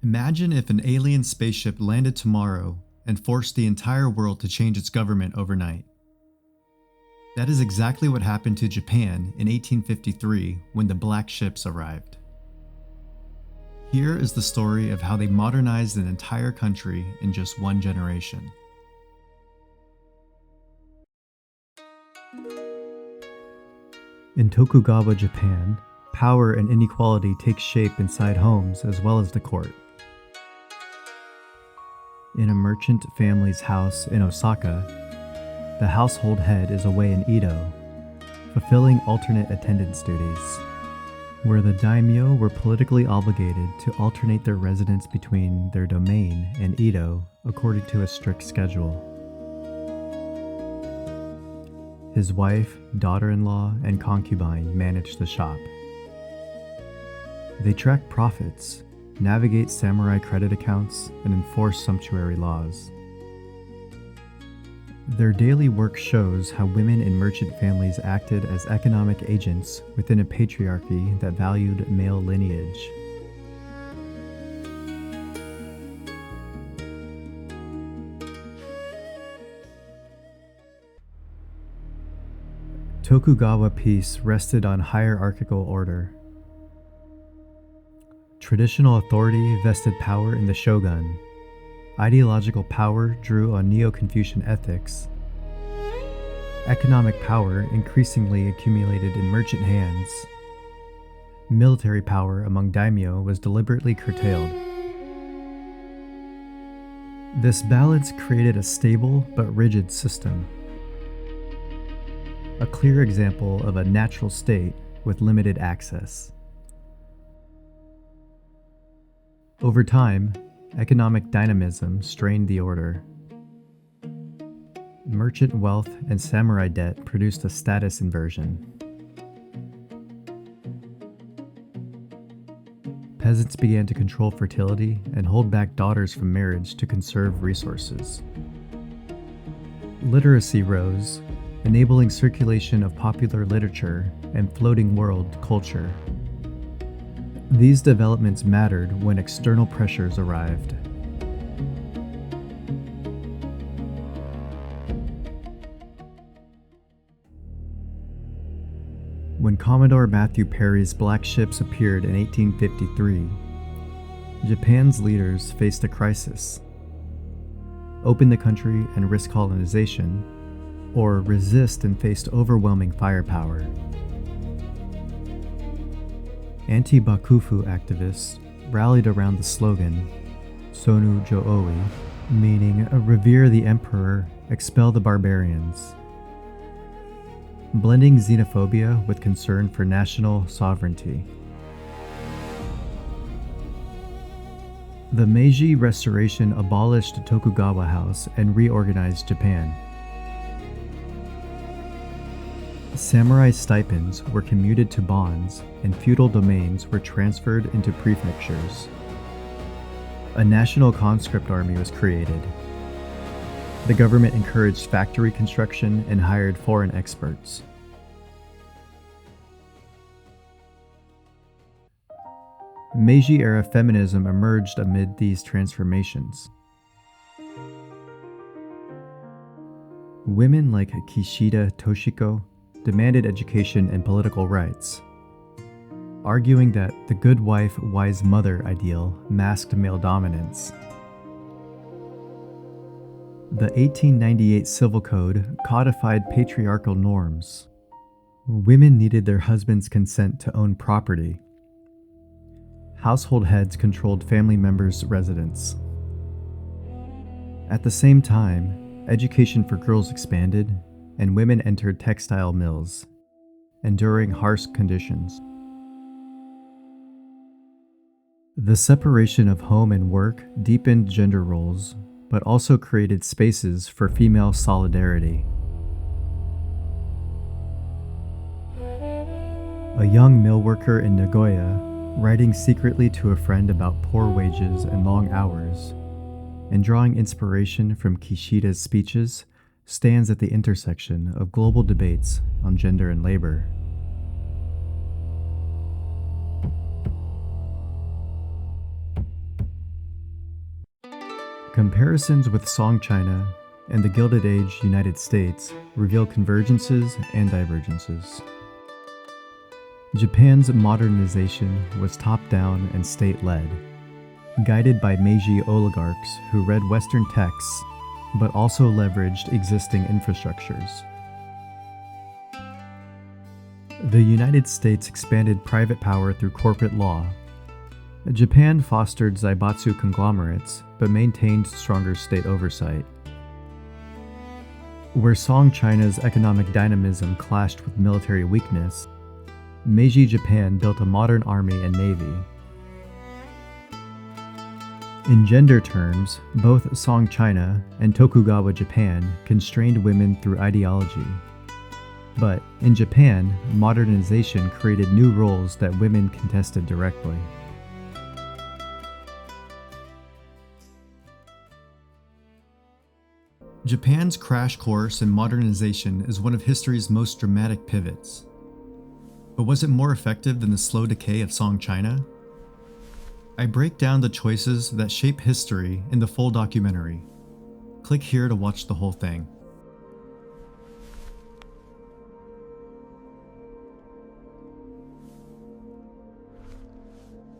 Imagine if an alien spaceship landed tomorrow and forced the entire world to change its government overnight. That is exactly what happened to Japan in 1853 when the Black Ships arrived. Here is the story of how they modernized an entire country in just one generation. In Tokugawa Japan, power and inequality take shape inside homes as well as the court. In a merchant family's house in Osaka, the household head is away in Edo, fulfilling alternate attendance duties, where the daimyo were politically obligated to alternate their residence between their domain and Edo according to a strict schedule. His wife, daughter-in-law, and concubine manage the shop. They track profits, navigate samurai credit accounts, and enforce sumptuary laws. Their daily work shows how women in merchant families acted as economic agents within a patriarchy that valued male lineage. Tokugawa peace rested on hierarchical order. Traditional authority vested power in the shogun. Ideological power drew on Neo-Confucian ethics. Economic power increasingly accumulated in merchant hands. Military power among daimyo was deliberately curtailed. This balance created a stable but rigid system. A clear example of a natural state with limited access. Over time, economic dynamism strained the order. Merchant wealth and samurai debt produced a status inversion. Peasants began to control fertility and hold back daughters from marriage to conserve resources. Literacy rose, enabling circulation of popular literature and floating world culture. These developments mattered when external pressures arrived. When Commodore Matthew Perry's Black Ships appeared in 1853, Japan's leaders faced a crisis: open the country and risk colonization, or resist and faced overwhelming firepower. Anti-Bakufu activists rallied around the slogan, Sonu Jooi, meaning revere the emperor, expel the barbarians, blending xenophobia with concern for national sovereignty. The Meiji Restoration abolished Tokugawa House and reorganized Japan. Samurai stipends were commuted to bonds, and feudal domains were transferred into prefectures. A national conscript army was created. The government encouraged factory construction and hired foreign experts. Meiji-era feminism emerged amid these transformations. Women like Kishida Toshiko demanded education and political rights, arguing that the good wife, wise mother ideal masked male dominance. The 1898 Civil Code codified patriarchal norms. Women needed their husband's consent to own property. Household heads controlled family members' residence. At the same time, education for girls expanded, and women entered textile mills, enduring harsh conditions. The separation of home and work deepened gender roles, but also created spaces for female solidarity. A young mill worker in Nagoya, writing secretly to a friend about poor wages and long hours, and drawing inspiration from Kishida's speeches, stands at the intersection of global debates on gender and labor. Comparisons with Song China and the Gilded Age United States reveal convergences and divergences. Japan's modernization was top-down and state-led, guided by Meiji oligarchs who read Western texts but also leveraged existing infrastructures. The United States expanded private power through corporate law. Japan fostered zaibatsu conglomerates but maintained stronger state oversight. Where Song China's economic dynamism clashed with military weakness, Meiji Japan built a modern army and navy. In gender terms, both Song China and Tokugawa Japan constrained women through ideology. But in Japan, modernization created new roles that women contested directly. Japan's crash course in modernization is one of history's most dramatic pivots. But was it more effective than the slow decay of Song China? I break down the choices that shape history in the full documentary. Click here to watch the whole thing.